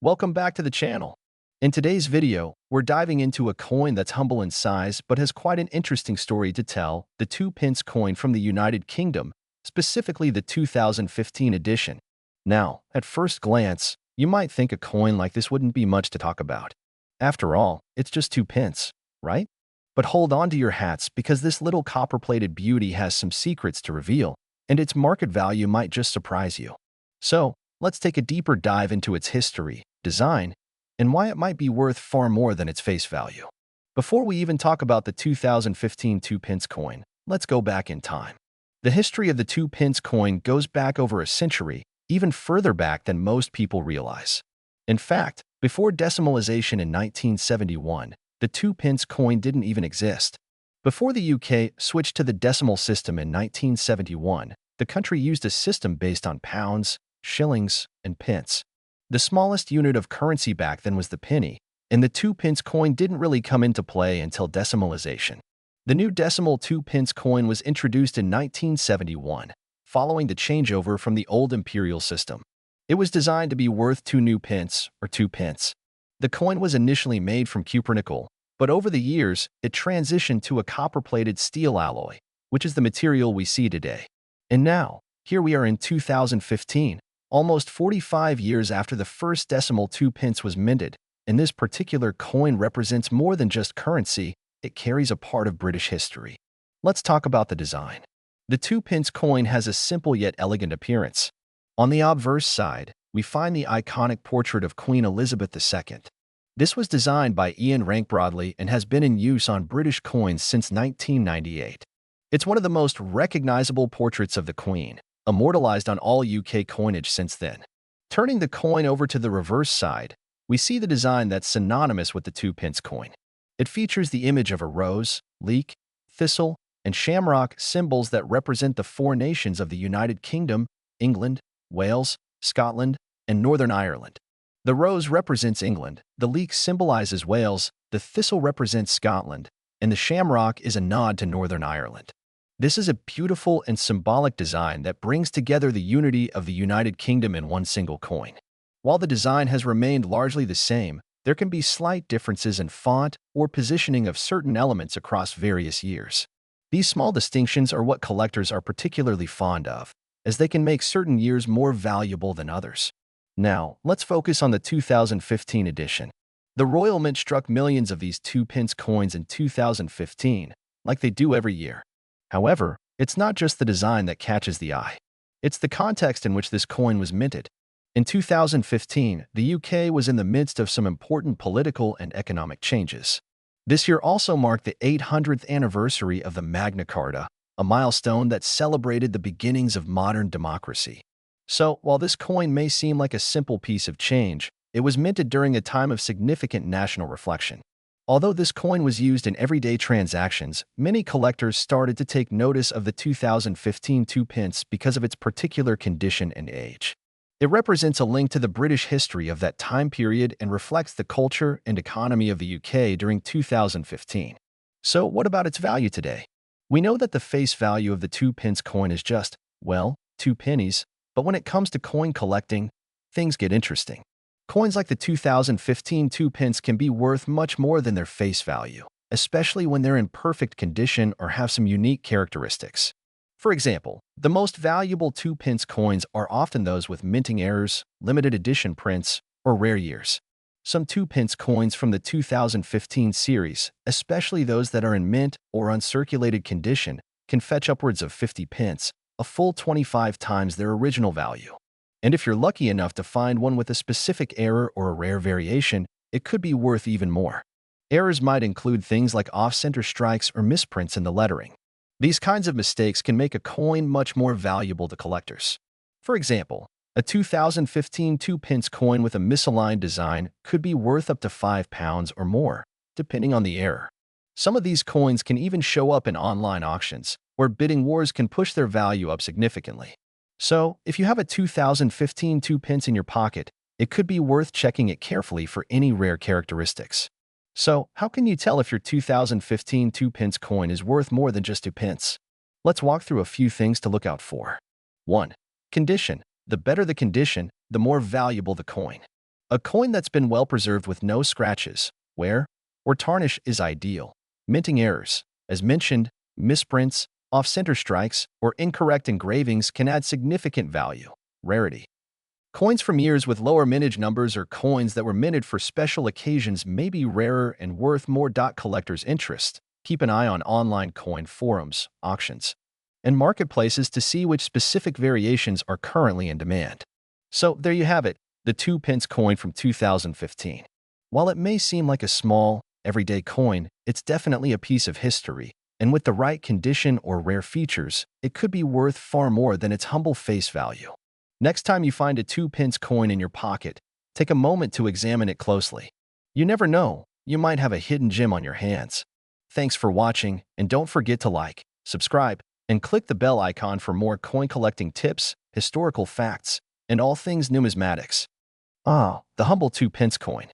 Welcome back to the channel. In today's video, we're diving into a coin that's humble in size but has quite an interesting story to tell, the 2p coin from the United Kingdom, specifically the 2015 edition. Now, at first glance, you might think a coin like this wouldn't be much to talk about. After all, it's just 2p, right? But hold on to your hats because this little copper-plated beauty has some secrets to reveal, and its market value might just surprise you. So, let's take a deeper dive into its history, design, and why it might be worth far more than its face value. Before we even talk about the 2015 2p coin, let's go back in time. The history of the 2p coin goes back over a century, even further back than most people realize. In fact, before decimalization in 1971, the 2p coin didn't even exist. Before the UK switched to the decimal system in 1971, the country used a system based on pounds, shillings, and pence. The smallest unit of currency back then was the penny, and the 2p coin didn't really come into play until decimalization. The new decimal 2p coin was introduced in 1971, following the changeover from the old imperial system. It was designed to be worth 2 new pence, or 2p. The coin was initially made from cupronickel, but over the years, it transitioned to a copper-plated steel alloy, which is the material we see today. And now, here we are in 2015, almost 45 years after the first decimal 2p was minted, and this particular coin represents more than just currency, it carries a part of British history. Let's talk about the design. The 2p coin has a simple yet elegant appearance. On the obverse side, we find the iconic portrait of Queen Elizabeth II. This was designed by Ian Rank-Broadley and has been in use on British coins since 1998. It's one of the most recognizable portraits of the Queen, immortalized on all UK coinage since then. Turning the coin over to the reverse side, we see the design that's synonymous with the 2p coin. It features the image of a rose, leek, thistle, and shamrock, symbols that represent the four nations of the United Kingdom: England, Wales, Scotland, and Northern Ireland. The rose represents England, the leek symbolizes Wales, the thistle represents Scotland, and the shamrock is a nod to Northern Ireland. This is a beautiful and symbolic design that brings together the unity of the United Kingdom in one single coin. While the design has remained largely the same, there can be slight differences in font or positioning of certain elements across various years. These small distinctions are what collectors are particularly fond of, as they can make certain years more valuable than others. Now, let's focus on the 2015 edition. The Royal Mint struck millions of these 2p coins in 2015, like they do every year. However, it's not just the design that catches the eye. It's the context in which this coin was minted. In 2015, the UK was in the midst of some important political and economic changes. This year also marked the 800th anniversary of the Magna Carta, a milestone that celebrated the beginnings of modern democracy. So, while this coin may seem like a simple piece of change, it was minted during a time of significant national reflection. Although this coin was used in everyday transactions, many collectors started to take notice of the 2015 2p because of its particular condition and age. It represents a link to the British history of that time period and reflects the culture and economy of the UK during 2015. So, what about its value today? We know that the face value of the 2p coin is just, well, 2 pennies, but when it comes to coin collecting, things get interesting. Coins like the 2015 2p can be worth much more than their face value, especially when they're in perfect condition or have some unique characteristics. For example, the most valuable 2p coins are often those with minting errors, limited edition prints, or rare years. Some 2p coins from the 2015 series, especially those that are in mint or uncirculated condition, can fetch upwards of 50p, a full 25 times their original value. And if you're lucky enough to find one with a specific error or a rare variation, it could be worth even more. Errors might include things like off-center strikes or misprints in the lettering. These kinds of mistakes can make a coin much more valuable to collectors. For example, a 2015 2p coin with a misaligned design could be worth up to £5 or more, depending on the error. Some of these coins can even show up in online auctions, where bidding wars can push their value up significantly. So, if you have a 2015 2p in your pocket, it could be worth checking it carefully for any rare characteristics. So, how can you tell if your 2015 2p coin is worth more than just 2p? Let's walk through a few things to look out for. 1. Condition. The better the condition, the more valuable the coin. A coin that's been well preserved with no scratches, wear, or tarnish is ideal. Minting errors, as mentioned, misprints, off-center strikes, or incorrect engravings can add significant value. Rarity. Coins from years with lower mintage numbers or coins that were minted for special occasions may be rarer and worth more. Collectors' interest. Keep an eye on online coin forums, auctions, and marketplaces to see which specific variations are currently in demand. So there you have it, the 2 pence coin from 2015. While it may seem like a small, everyday coin, it's definitely a piece of history, and with the right condition or rare features, it could be worth far more than its humble face value. Next time you find a 2 pence coin in your pocket, take a moment to examine it closely. You never know, you might have a hidden gem on your hands. Thanks for watching, and don't forget to like, subscribe, and click the bell icon for more coin collecting tips, historical facts, and all things numismatics. The humble 2 pence coin.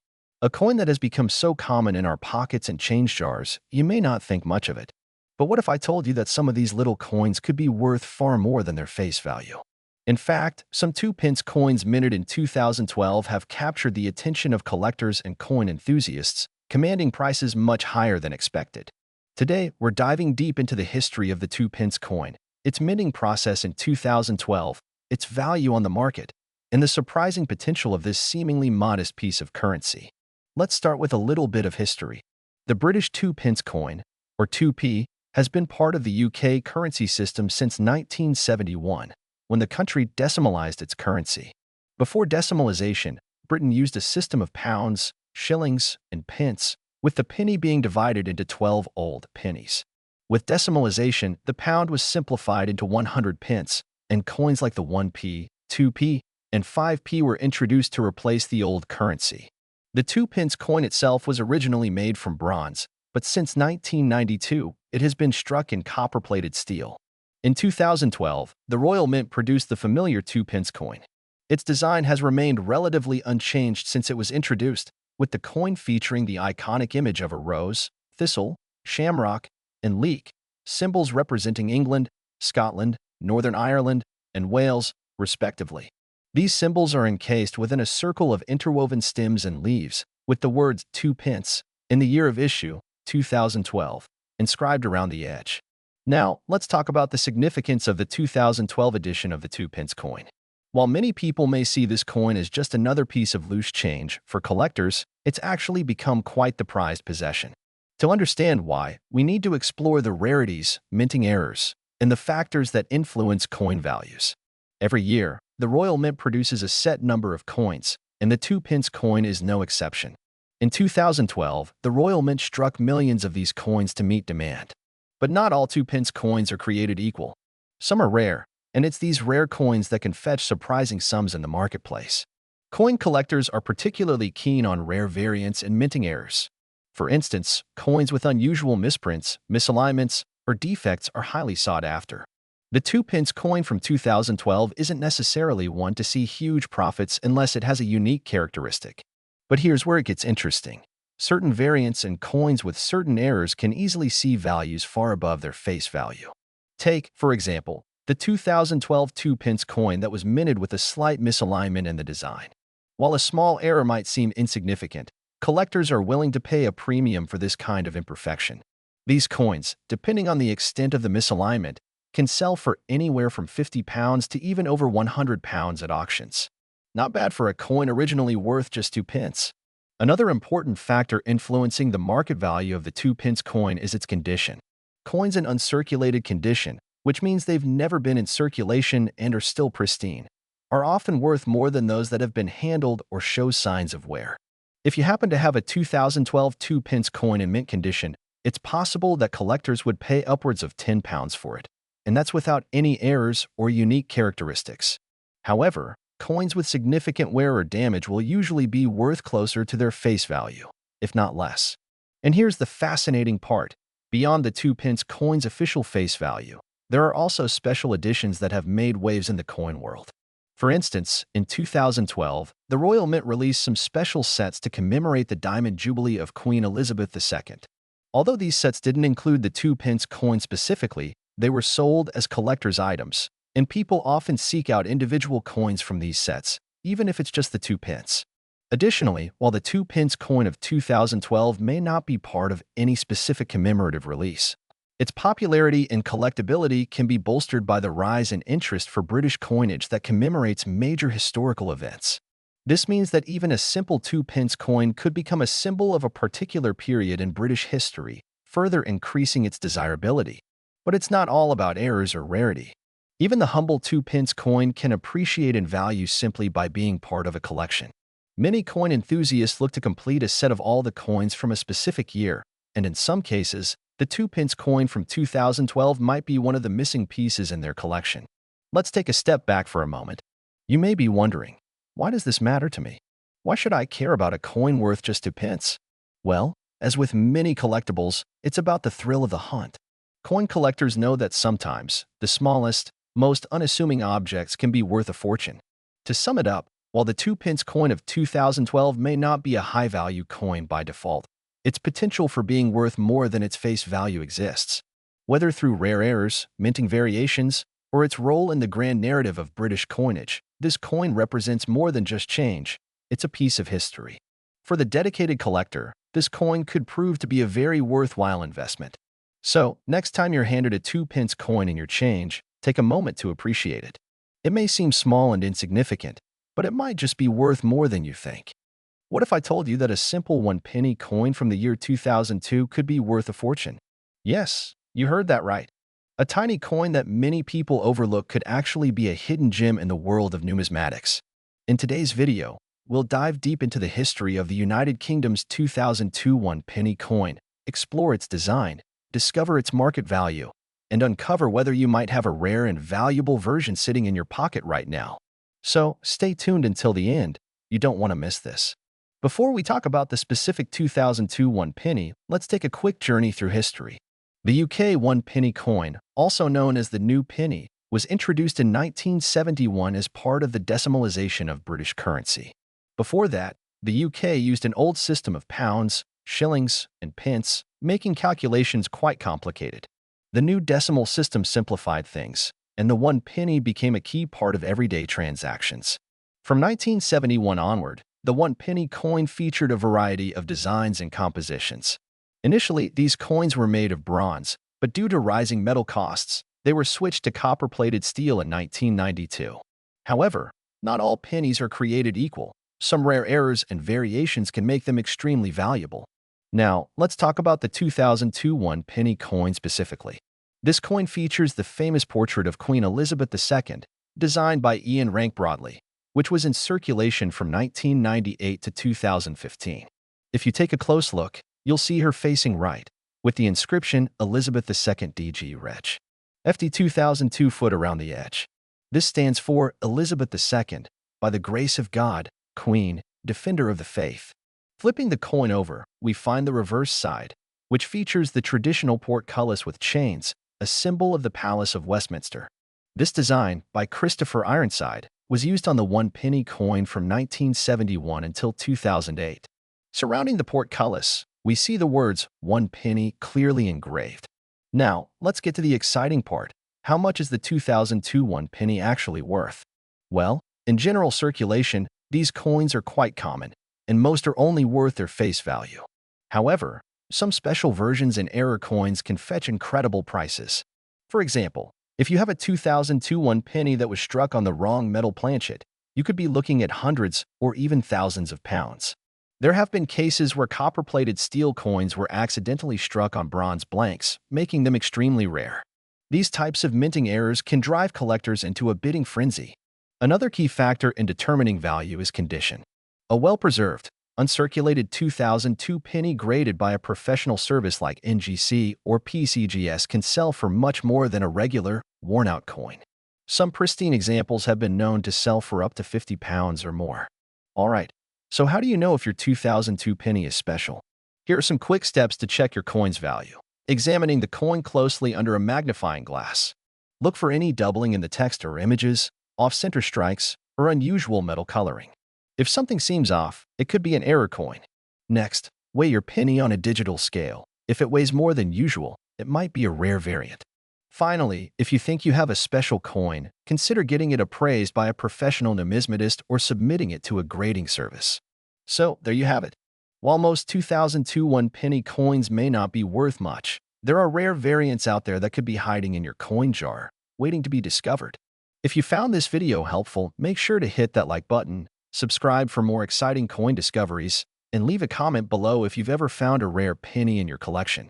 A coin that has become so common in our pockets and change jars, you may not think much of it. But what if I told you that some of these little coins could be worth far more than their face value? In fact, some 2 pence coins minted in 2012 have captured the attention of collectors and coin enthusiasts, commanding prices much higher than expected. Today, we're diving deep into the history of the 2 pence coin, its minting process in 2012, its value on the market, and the surprising potential of this seemingly modest piece of currency. Let's start with a little bit of history. The British 2 pence coin, or 2p, has been part of the UK currency system since 1971, when the country decimalized its currency. Before decimalization, Britain used a system of pounds, shillings, and pence, with the penny being divided into 12 old pennies. With decimalization, the pound was simplified into 100 pence, and coins like the 1p, 2p, and 5p were introduced to replace the old currency. The 2 pence coin itself was originally made from bronze, but since 1992, it has been struck in copper-plated steel. In 2012, the Royal Mint produced the familiar 2 pence coin. Its design has remained relatively unchanged since it was introduced, with the coin featuring the iconic image of a rose, thistle, shamrock, and leek, symbols representing England, Scotland, Northern Ireland, and Wales, respectively. These symbols are encased within a circle of interwoven stems and leaves, with the words 2 pence, in the year of issue, 2012, inscribed around the edge. Now, let's talk about the significance of the 2012 edition of the 2 pence coin. While many people may see this coin as just another piece of loose change, for collectors, it's actually become quite the prized possession. To understand why, we need to explore the rarities, minting errors, and the factors that influence coin values. Every year, the Royal Mint produces a set number of coins, and the 2 pence coin is no exception. In 2012, the Royal Mint struck millions of these coins to meet demand. But not all 2 pence coins are created equal. Some are rare, and it's these rare coins that can fetch surprising sums in the marketplace. Coin collectors are particularly keen on rare variants and minting errors. For instance, coins with unusual misprints, misalignments, or defects are highly sought after. The 2 pence coin from 2012 isn't necessarily one to see huge profits unless it has a unique characteristic. But here's where it gets interesting. Certain variants and coins with certain errors can easily see values far above their face value. Take, for example, the 2012 2 pence coin that was minted with a slight misalignment in the design. While a small error might seem insignificant, collectors are willing to pay a premium for this kind of imperfection. These coins, depending on the extent of the misalignment, can sell for anywhere from £50 to even over £100 at auctions. Not bad for a coin originally worth just 2 pence. Another important factor influencing the market value of the 2 pence coin is its condition. Coins in uncirculated condition, which means they've never been in circulation and are still pristine, are often worth more than those that have been handled or show signs of wear. If you happen to have a 2012 2 pence coin in mint condition, it's possible that collectors would pay upwards of £10 for it, and that's without any errors or unique characteristics. However, coins with significant wear or damage will usually be worth closer to their face value, if not less. And here's the fascinating part. Beyond the 2 pence coin's official face value, there are also special editions that have made waves in the coin world. For instance, in 2012, the Royal Mint released some special sets to commemorate the Diamond Jubilee of Queen Elizabeth II. Although these sets didn't include the 2 pence coin specifically, they were sold as collector's items, and people often seek out individual coins from these sets, even if it's just the 2 pence. Additionally, while the 2 pence coin of 2012 may not be part of any specific commemorative release, its popularity and collectability can be bolstered by the rise in interest for British coinage that commemorates major historical events. This means that even a simple 2 pence coin could become a symbol of a particular period in British history, further increasing its desirability. But it's not all about errors or rarity. Even the humble 2 pence coin can appreciate in value simply by being part of a collection. Many coin enthusiasts look to complete a set of all the coins from a specific year, and in some cases, the 2 pence coin from 2012 might be one of the missing pieces in their collection. Let's take a step back for a moment. You may be wondering, why does this matter to me? Why should I care about a coin worth just 2 pence? Well, as with many collectibles, it's about the thrill of the hunt. Coin collectors know that sometimes the smallest, most unassuming objects can be worth a fortune. To sum it up, while the 2 pence coin of 2012 may not be a high-value coin by default, its potential for being worth more than its face value exists. Whether through rare errors, minting variations, or its role in the grand narrative of British coinage, this coin represents more than just change. It's a piece of history. For the dedicated collector, this coin could prove to be a very worthwhile investment. So, next time you're handed a 2 pence coin in your change, take a moment to appreciate it. It may seem small and insignificant, but it might just be worth more than you think. What if I told you that a simple 1 penny coin from the year 2002 could be worth a fortune? Yes, you heard that right. A tiny coin that many people overlook could actually be a hidden gem in the world of numismatics. In today's video, we'll dive deep into the history of the United Kingdom's 2002 1 penny coin, explore its design, discover its market value, and uncover whether you might have a rare and valuable version sitting in your pocket right now. So, stay tuned until the end. You don't want to miss this. Before we talk about the specific 2002 1 penny, let's take a quick journey through history. The UK 1 penny coin, also known as the new penny, was introduced in 1971 as part of the decimalisation of British currency. Before that, the UK used an old system of pounds, shillings, and pence, making calculations quite complicated. The new decimal system simplified things, and the 1 penny became a key part of everyday transactions. From 1971 onward, the 1 penny coin featured a variety of designs and compositions. Initially, these coins were made of bronze, but due to rising metal costs, they were switched to copper-plated steel in 1992. However, not all pennies are created equal. Some rare errors and variations can make them extremely valuable. Now, let's talk about the 2002 1 penny coin specifically. This coin features the famous portrait of Queen Elizabeth II, designed by Ian Rank Broadley, which was in circulation from 1998 to 2015. If you take a close look, you'll see her facing right, with the inscription Elizabeth II DG Reg. FD 2002 foot around the edge. This stands for Elizabeth II, by the grace of God, Queen, Defender of the Faith. Flipping the coin over, we find the reverse side, which features the traditional portcullis with chains, a symbol of the Palace of Westminster. This design, by Christopher Ironside, was used on the 1 penny coin from 1971 until 2008. Surrounding the portcullis, we see the words 1 penny clearly engraved. Now, let's get to the exciting part. How much is the 2002 1 penny actually worth? Well, in general circulation, these coins are quite common, and most are only worth their face value. However, some special versions and error coins can fetch incredible prices. For example, if you have a 2002 1 penny that was struck on the wrong metal planchet, you could be looking at hundreds or even thousands of pounds. There have been cases where copper-plated steel coins were accidentally struck on bronze blanks, making them extremely rare. These types of minting errors can drive collectors into a bidding frenzy. Another key factor in determining value is condition. A well-preserved, uncirculated 2002 penny graded by a professional service like NGC or PCGS can sell for much more than a regular, worn-out coin. Some pristine examples have been known to sell for up to £50 or more. Alright, so how do you know if your 2002 penny is special? Here are some quick steps to check your coin's value. Examining the coin closely under a magnifying glass. Look for any doubling in the text or images, off-center strikes, or unusual metal coloring. If something seems off, it could be an error coin. Next, weigh your penny on a digital scale. If it weighs more than usual, it might be a rare variant. Finally, if you think you have a special coin, consider getting it appraised by a professional numismatist or submitting it to a grading service. So, there you have it. While most 2002 one-penny coins may not be worth much, there are rare variants out there that could be hiding in your coin jar, waiting to be discovered. If you found this video helpful, make sure to hit that like button, subscribe for more exciting coin discoveries, and leave a comment below if you've ever found a rare penny in your collection.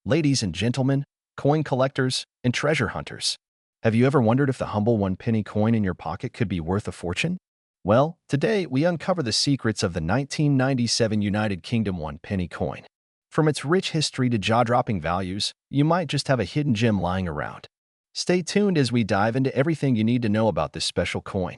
Ladies and gentlemen, coin collectors, and treasure hunters, have you ever wondered if the humble one-penny coin in your pocket could be worth a fortune? Well, today we uncover the secrets of the 1997 United Kingdom one-penny coin. From its rich history to jaw-dropping values, you might just have a hidden gem lying around. Stay tuned as we dive into everything you need to know about this special coin.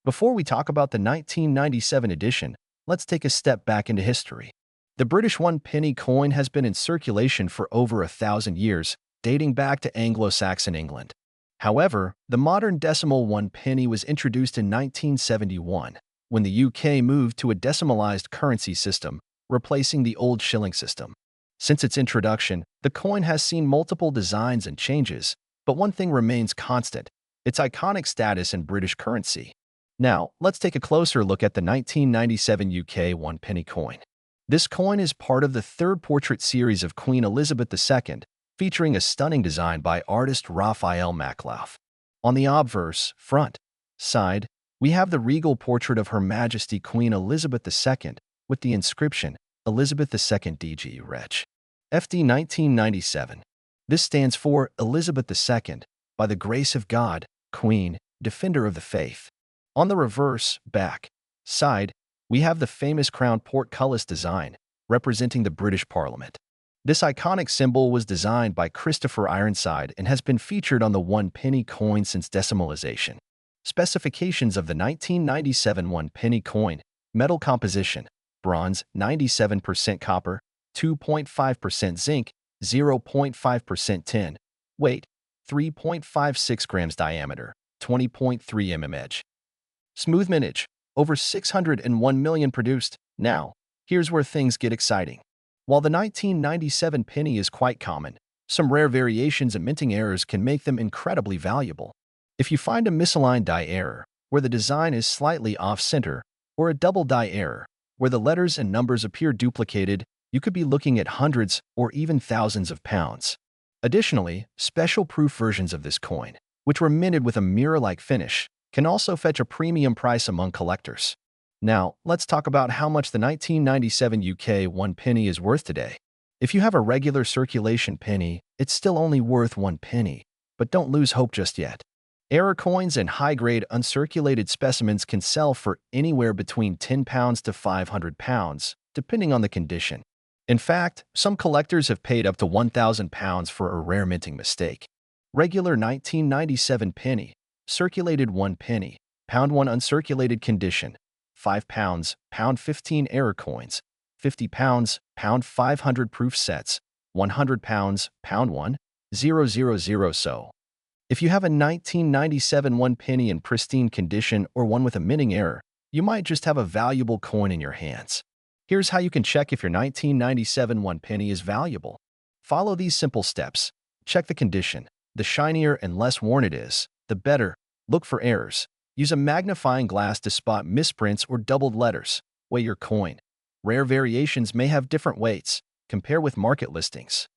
Before we talk about the 1997 edition, let's take a step back into history. The British one-penny coin has been in circulation for over 1,000 years, dating back to Anglo-Saxon England. However, the modern decimal one-penny was introduced in 1971, when the UK moved to a decimalized currency system, replacing the old shilling system. Since its introduction, the coin has seen multiple designs and changes, but one thing remains constant: its iconic status in British currency. Now, let's take a closer look at the 1997 UK one-penny coin. This coin is part of the third portrait series of Queen Elizabeth II, featuring a stunning design by artist Raphael Maklauf. On the obverse, front, side, we have the regal portrait of Her Majesty Queen Elizabeth II with the inscription, Elizabeth II DG Reg. FD 1997. This stands for Elizabeth II, by the grace of God, Queen, Defender of the Faith. On the reverse, back, side, we have the famous crown portcullis design, representing the British Parliament. This iconic symbol was designed by Christopher Ironside and has been featured on the one-penny coin since decimalization. Specifications of the 1997 one-penny coin: metal composition, bronze, 97% copper, 2.5% zinc, 0.5% tin, weight, 3.56 grams diameter, 20.3 mm edge. Smooth mintage, over 601 million produced. Now, here's where things get exciting. While the 1997 penny is quite common, some rare variations and minting errors can make them incredibly valuable. If you find a misaligned die error, where the design is slightly off-center, or a double die error, where the letters and numbers appear duplicated, you could be looking at hundreds or even thousands of pounds. Additionally, special proof versions of this coin, which were minted with a mirror-like finish, can also fetch a premium price among collectors. Now, let's talk about how much the 1997 UK one-penny is worth today. If you have a regular circulation penny, it's still only worth 1 penny, but don't lose hope just yet. Error coins and high-grade uncirculated specimens can sell for anywhere between £10 to £500, depending on the condition. In fact, some collectors have paid up to £1,000 for a rare minting mistake. Regular 1997 penny, circulated 1 penny, £1 uncirculated condition, £5, £15 error coins, £50, £500 proof sets, £100, £1, 000 so. If you have a 1997 one penny in pristine condition or one with a minting error, you might just have a valuable coin in your hands. Here's how you can check if your 1997 one penny is valuable. Follow these simple steps. Check the condition. The shinier and less worn it is, the better. Look for errors. Use a magnifying glass to spot misprints or doubled letters. Weigh your coin. Rare variations may have different weights. Compare with market listings.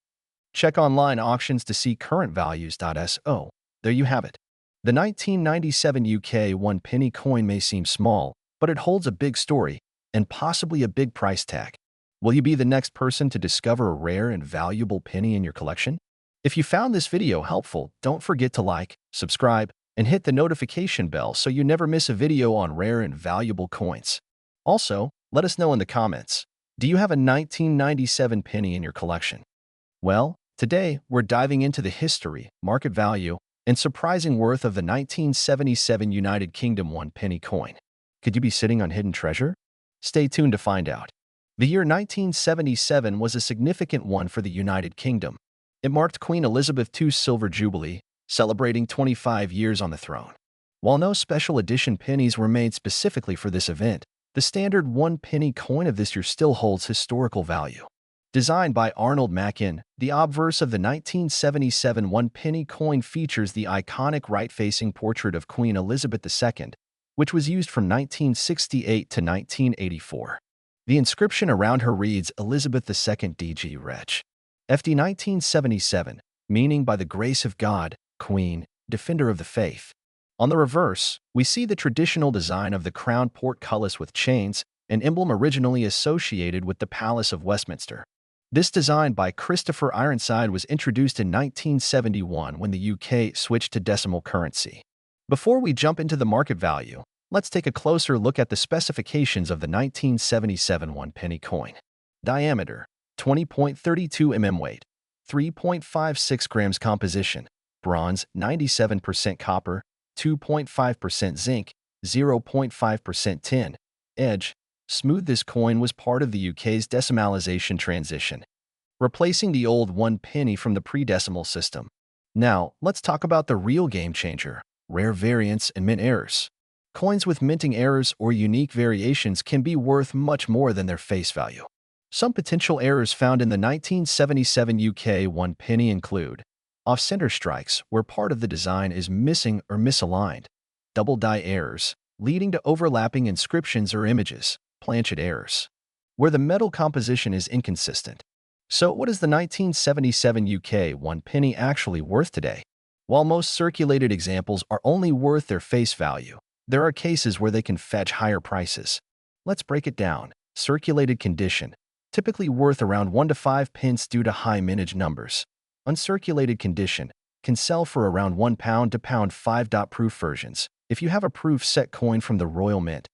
Check online auctions to see current values. So, there you have it. The 1997 UK one penny coin may seem small, but it holds a big story and possibly a big price tag. Will you be the next person to discover a rare and valuable penny in your collection? If you found this video helpful, don't forget to like, subscribe, and hit the notification bell so you never miss a video on rare and valuable coins. Also, let us know in the comments, do you have a 1997 penny in your collection? Well, today we're diving into the history, market value, and surprising worth of the 1977 United Kingdom one penny coin. Could you be sitting on hidden treasure? Stay tuned to find out. The year 1977 was a significant one for the United Kingdom. It marked Queen Elizabeth II's Silver Jubilee, celebrating 25 years on the throne. While no special edition pennies were made specifically for this event, the standard one penny coin of this year still holds historical value. Designed by Arnold Mackin, the obverse of the 1977 one penny coin features the iconic right-facing portrait of Queen Elizabeth II, which was used from 1968 to 1984. The inscription around her reads Elizabeth II DG Reg. FD 1977, meaning by the grace of God, Queen, Defender of the Faith. On the reverse, we see the traditional design of the crown portcullis with chains, an emblem originally associated with the Palace of Westminster. This design by Christopher Ironside was introduced in 1971 when the UK switched to decimal currency. Before we jump into the market value, let's take a closer look at the specifications of the 1977 1-penny coin. Diameter, 20.32 mm weight, 3.56 grams composition, bronze, 97% copper, 2.5% zinc, 0.5% tin. Edge, smooth. This coin was part of the UK's decimalisation transition, replacing the old 1 penny from the pre-decimal system. Now, let's talk about the real game changer, rare variants and mint errors. Coins with minting errors or unique variations can be worth much more than their face value. Some potential errors found in the 1977 UK 1 penny include off-center strikes, where part of the design is missing or misaligned, double die errors, leading to overlapping inscriptions or images, planchet errors, where the metal composition is inconsistent. So what is the 1977 UK 1 penny actually worth today? While most circulated examples are only worth their face value, there are cases where they can fetch higher prices. Let's break it down. Circulated condition, typically worth around 1 to 5 pence due to high mintage numbers. Uncirculated condition, can sell for around £1 to £5. Proof versions, if you have a proof set coin from the Royal Mint,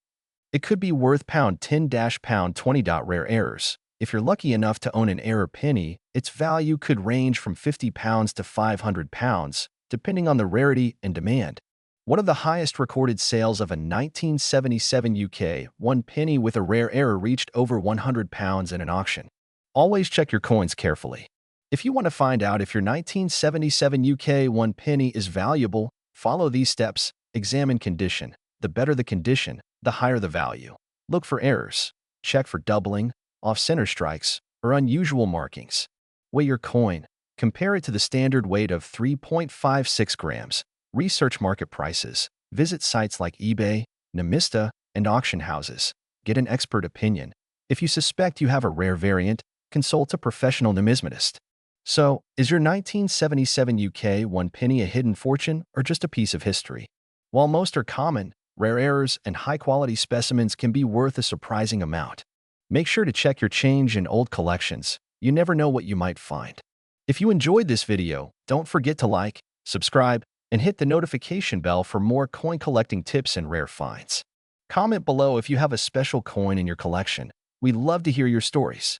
it could be worth £10 to £20. Rare errors, if you're lucky enough to own an error penny, its value could range from £50 to £500, depending on the rarity and demand. One of the highest recorded sales of a 1977 UK 1 penny with a rare error reached over £100 in an auction. Always check your coins carefully. If you want to find out if your 1977 UK 1 penny is valuable, follow these steps. Examine condition. The better the condition, the higher the value. Look for errors. Check for doubling, off-center strikes, or unusual markings. Weigh your coin. Compare it to the standard weight of 3.56 grams. Research market prices. Visit sites like eBay, NUMISMATICS, and auction houses. Get an expert opinion. If you suspect you have a rare variant, consult a professional numismatist. So, is your 1977 UK 1 penny a hidden fortune or just a piece of history? While most are common, rare errors and high-quality specimens can be worth a surprising amount. Make sure to check your change in old collections. You never know what you might find. If you enjoyed this video, don't forget to like, subscribe, and hit the notification bell for more coin collecting tips and rare finds. Comment below if you have a special coin in your collection. We'd love to hear your stories.